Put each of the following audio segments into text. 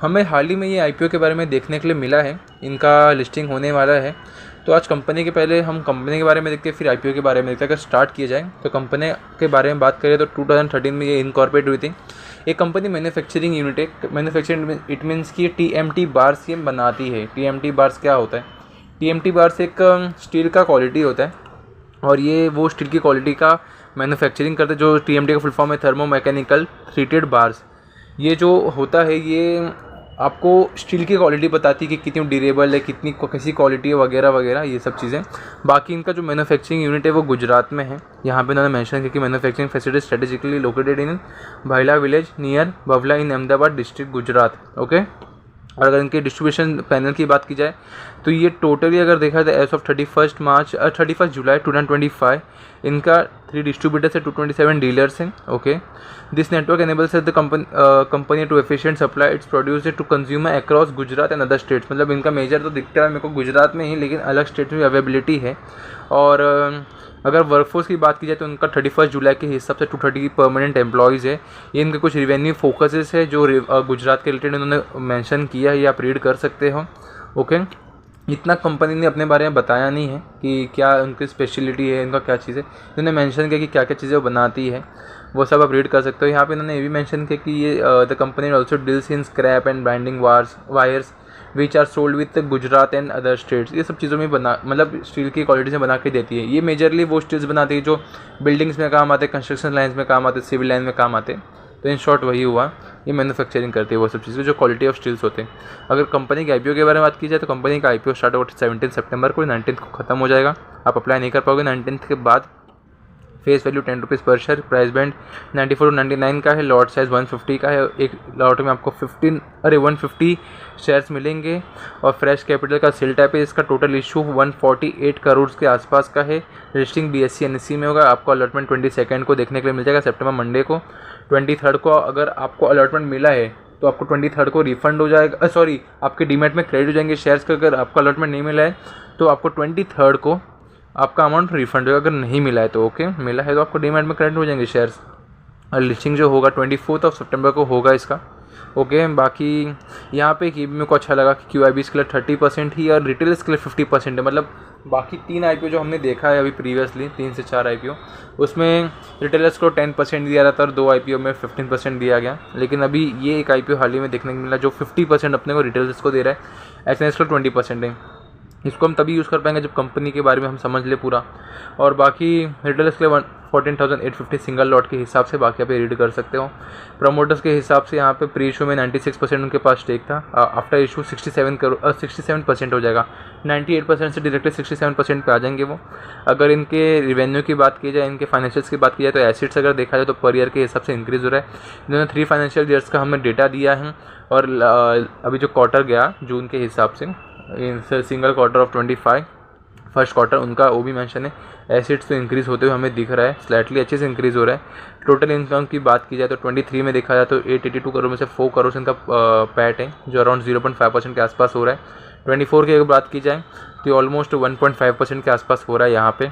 हमें हाल ही में ये आईपीओ के बारे में देखने के लिए मिला है, इनका लिस्टिंग होने वाला है। तो आज कंपनी के पहले हम कंपनी के बारे में देखते हैं, फिर आईपीओ के बारे में देखते हैं। अगर स्टार्ट किया जाए तो कंपनी के बारे में बात करें तो 2013 में ये इनकॉर्पोरेट हुई थी। ये कंपनी मैन्युफैक्चरिंग यूनिट है। मैन्युफैक्चरिंग इट मीन्स कि टीएमटी बार्स ये बनाती है। टीएमटी बार्स क्या होता है? टीएमटी बार्स एक स्टील का क्वालिटी होता है और ये वो स्टील की क्वालिटी का मैन्युफैक्चरिंग करते हैं। जो टीएमटी का फुल फॉर्म है थर्मो मैकेनिकल ट्रीटेड बार्स। ये जो होता है ये आपको स्टील की क्वालिटी बताती है कि कितनी ड्यूरेबल है, कितनी कैसी क्वालिटी है वगैरह वगैरह ये सब चीज़ें। बाकी इनका जो मैन्युफैक्चरिंग यूनिट है वो गुजरात में है। यहाँ पे उन्होंने मेंशन किया कि manufacturing facility strategically located in Bhaila village near Bavla in Ahmedabad district Gujarat. Okay, और अगर इनके डिस्ट्रीब्यूशन पैनल की बात की जाए तो ये टोटली अगर देखा जाए एज ऑफ 31 जुलाई 2025 इनका 3 डिस्ट्रीब्यूटर्स है, 227 डीलर्स हैं। Okay, this network enables the company to efficient supply its produce to consumer across Gujarat and other states. मतलब इनका मेजर तो दिखता है मेरे को गुजरात में ही, लेकिन अलग स्टेट में अवेलेबिलिटी है। और अगर वर्कफोर्स की बात की जाए तो उनका 31 जुलाई के हिसाब से 230 परमानेंट एम्प्लॉयज़ है। ये इनके कुछ रिवेन्यू फोकसेस है जो गुजरात के रिलेटेड इन्होंने मेंशन किया है, ये आप रीड कर सकते हो। ओके, इतना कंपनी ने अपने बारे में बताया नहीं है कि क्या उनकी स्पेशलिटी है, इनका क्या चीज़ है। इन्होंने मेंशन किया कि क्या क्या चीज़ें वो बनाती है, वो सब आप रीड कर सकते हो। यहाँ पे इन्होंने ये भी मेंशन किया कि ये the company also deals in scrap and binding wires which are sold with Gujarat and other states. ये सब चीज़ों में बना मतलब स्टील की क्वालिटी से बना के देती है। ये मेजरली वो स्टील्स बनाती है जो बिल्डिंग्स में काम आते, कंस्ट्रक्शन लाइन्स में काम आते, सिविल लाइन में काम आते। तो इन शॉर्ट वही हुआ, ये मैन्युफैक्चरिंग करती है वो सब चीज़ें जो क्वालिटी ऑफ स्टील्स होते हैं। अगर कंपनी के आईपीओ के बारे में बात की जाए तो कंपनी का आईपीओ स्टार्ट होगा 17 सितंबर को, 19 को ख़त्म हो जाएगा। आप अप्लाई नहीं कर पाओगे 19 के बाद। फेस वैल्यू 10 रुपीज़ पर शेयर। प्राइस बैंड 94 to 99 का है। लॉट साइज़ 150 का है। एक लॉट में आपको 150 शेयर्स मिलेंगे। और फ्रेश कैपिटल का सेल टाइप है। इसका टोटल इशू 148 करोड़ के आसपास का है। रजिस्टिंग बीएससी एनएससी में होगा। आपको अलॉटमेंट 22 को देखने के लिए मिल जाएगा, सितंबर मंडे को। 23 को अगर आपको अलॉटमेंट मिला है तो आपको 23 को रिफंड हो जाएगा, सॉरी आपके डीमैट में क्रेडिट हो जाएंगे शेयर्स का। अगर आपको अलॉटमेंट नहीं मिला है तो आपको 23 को आपका अमाउंट रिफंड होगा। अगर नहीं मिला है तो ओके, मिला है तो आपको डीमैट में क्रेडिट हो जाएंगे शेयर्स। और लिस्टिंग जो होगा 24 सितंबर को होगा इसका। ओके, बाकी यहाँ पे कि मेरे को अच्छा लगा कि क्यूआईबीज़ के लिए 30% ही और रिटेलर्स के लिए 50% है। मतलब बाकी 3 आईपीओ जो हमने देखा है अभी प्रीवियसली 3 से 4 आईपीओ, उसमें रिटेलर्स को 10% दिया जाता और 2 आईपीओ में 15% दिया गया। लेकिन अभी ये एक आईपीओ हाल ही में देखने को मिला जो 50% अपने को रिटेलर्स को दे रहा है। एसएनएस को 20% है। इसको हम तभी यूज़ कर पाएंगे जब कंपनी के बारे में हम समझ ले पूरा। और बाकी रिटेलर्स के लिए 14,850 सिंगल लॉट के हिसाब से बाकी आप रीड कर सकते हो। प्रमोटर्स के हिसाब से यहाँ पे प्री इशू में 96% उनके पास स्टेक था। आफ्टर इशू 67% हो जाएगा। 98% से डायरेक्टली 67% पे आ जाएंगे वो। अगर इनके रिवेन्यू की बात की जाए, इनके फाइनेंशियल्स की बात की जाए तो एसेट्स अगर देखा जाए तो पर ईयर के हिसाब से इंक्रीज़ हो रहा है। इन्होंने 3 फाइनेंशियल ईयर्स का हमें डेटा दिया है। और अभी जो क्वार्टर गया जून के हिसाब से in single quarter of 25 first quarter उनका वो भी मेंशन है। एसेट्स तो इंक्रीज़ होते हुए हमें दिख रहा है, स्लाइटली अच्छे से इंक्रीज़ हो रहा है। टोटल इनकम की बात की जाए तो 23 में देखा जाए तो 882 करोड़ में से 4 करोड़ इनका पैट है जो अराउंड 0.5% के आसपास हो रहा है। 24 की अगर बात की जाए तो ऑलमोस्ट 1.5% के आसपास हो रहा है यहाँ पे।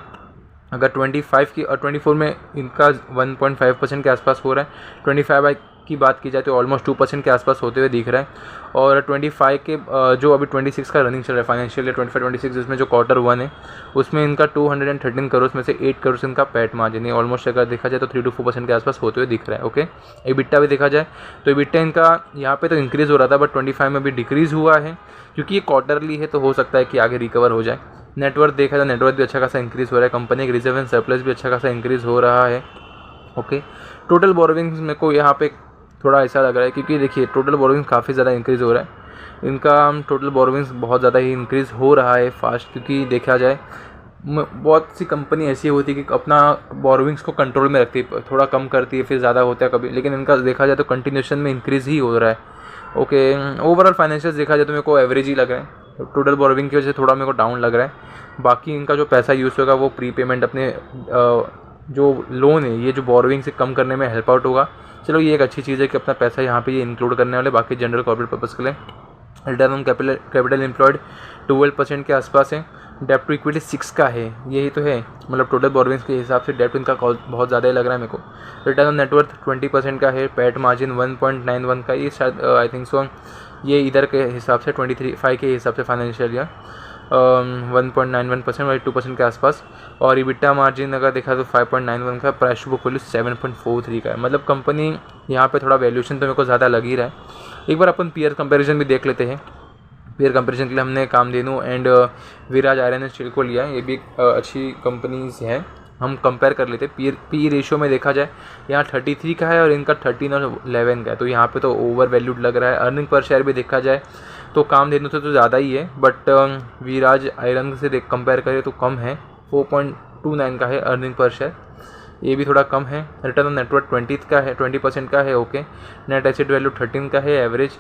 अगर 25 की और 24 में इनका 1.5% के आसपास हो रहा है। 25 की बात की जाए तो ऑलमोस्ट 2% के आसपास होते हुए दिख रहा है। और 25 के जो अभी 26 का रनिंग चल रहा है फाइनेंशियल ईयर 25-26 जिसमें जो क्वार्टर 1 है उसमें इनका 213 करोड़ में से 8 करोड़ इनका पैट मार्जिन है। ऑलमोस्ट अगर देखा जाए तो 3 to 4% के आसपास होते हुए दिख रहा है। ओके, EBITDA भी देखा जाए तो EBITDA इनका यहाँ पे तो इंक्रीज़ हो रहा था बट 25 में भी डिक्रीज़ हुआ है क्योंकि ये क्वार्टरली है तो हो सकता है कि आगे रिकवर हो जाए। नेटवर्थ देखा जाए नेटवर्थ भी अच्छा खासा इंक्रीज़ हो रहा है। कंपनी के रिजर्व एंड सरप्लस भी अच्छा खासा इंक्रीज़ हो रहा है। ओके, टोटल बोरोविंग्स मेरे को यहाँ पे थोड़ा ऐसा लग रहा है क्योंकि देखिए टोटल बोरोविंग्स काफ़ी ज़्यादा इंक्रीज़ हो रहा है। इनका टोटल बोरोविंग्स बहुत ज़्यादा ही इंक्रीज़ हो रहा है फास्ट, क्योंकि देखा जाए बहुत सी कंपनी ऐसी होती है कि अपना बोरोविंग्स को कंट्रोल में रखती है, थोड़ा कम करती है फिर ज़्यादा होता है कभी, लेकिन इनका देखा जाए तो कंटिन्यूशन में इंक्रीज़ ही हो रहा है। ओके, ओवरऑल फाइनेंशियल देखा जाए तो मेरे को एवरेज ही लग रहा है। टोटल बोरोविंग की वजह से थोड़ा मेरे को डाउन लग रहा है। बाकी इनका जो पैसा यूज़ होगा वो प्री पेमेंट अपने जो लोन है ये जो बोरोविंग से कम करने में हेल्प आउट होगा। चलो ये एक अच्छी चीज़ है कि अपना पैसा यहाँ पे ये इंक्लूड करने वाले। बाकी जनरल कॉर्पोरेट पर्पज़ के लिए रिटर्न ऑन कैपिटल एम्प्लॉयड 12% के आसपास है। डेप्ट टू इक्विटी 6 का है, यही तो है। मतलब टोटल बोरोविंग्स के हिसाब से डेप्ट इनका बहुत ज़्यादा ही लग रहा है मेरे को। रिटर्न ऑन नेटवर्थ 20% का है। पैट मार्जिन 1.91 का, ये शायद आई थिंक सो ये इधर के हिसाब से 23.5 के हिसाब से फाइनेंशियल ईयर 1.91% वाली 2% के आसपास। और EBITDA मार्जिन अगर देखा तो 5.91 का, प्राइस टू बुक वैल्यू 7.43 का है। मतलब कंपनी यहाँ पे थोड़ा वैल्यूएशन तो मेरे को ज़्यादा लग ही रहा है। एक बार अपन पीयर कंपैरिजन भी देख लेते हैं। पीयर कंपैरिजन के लिए हमने Kamdhenu and Viraj iron and steel को लिया है। ये भी अच्छी कंपनीज हैं, हम कंपेयर कर लेते हैं। पी रेशियो में देखा जाए यहाँ 33 का है और इनका 13 और 11 का है, तो यहाँ पे तो ओवर वैल्यूड लग रहा है। अर्निंग पर शेयर भी देखा जाए तो कामधेनु से तो ज़्यादा ही है, बट विराज आयरन से कंपेयर करें तो कम है, 4.29 का है अर्निंग पर शेयर, ये भी थोड़ा कम है। रिटर्न ऑन नेटवर्थ 20% का है, ओके। नेट एसेट वैल्यू 13 का है एवरेज।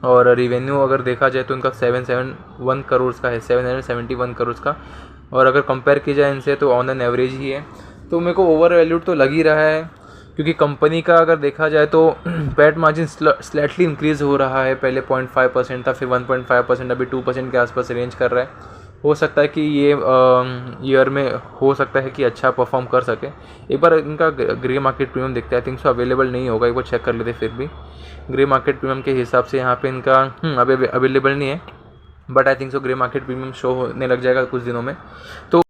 और रिवेन्यू अगर देखा जाए तो इनका 771 करोड़ का है, 771 करोड़ का। और अगर कंपेयर की जाए इनसे तो ऑन एन एवरेज ही है। तो मेरे को ओवर वैल्यूड तो लग ही रहा है, क्योंकि कंपनी का अगर देखा जाए तो पैट मार्जिन स्लाइटली इंक्रीज़ हो रहा है। पहले 0.5% था, फिर 1.5%, अभी 2% के आसपास रेंज कर रहा है। हो सकता है कि ये ईयर में हो सकता है कि अच्छा परफॉर्म कर सके। एक बार इनका ग्रे मार्केट प्रीमियम देखते हैं, आई थिंक सो अवेलेबल नहीं होगा, एक बार चेक कर लेते फिर भी। ग्रे मार्केट प्रीमियम के हिसाब से यहाँ पे इनका अभी अवेलेबल नहीं है, but I think so grey market premium show होने लग जाएगा कुछ दिनों में। तो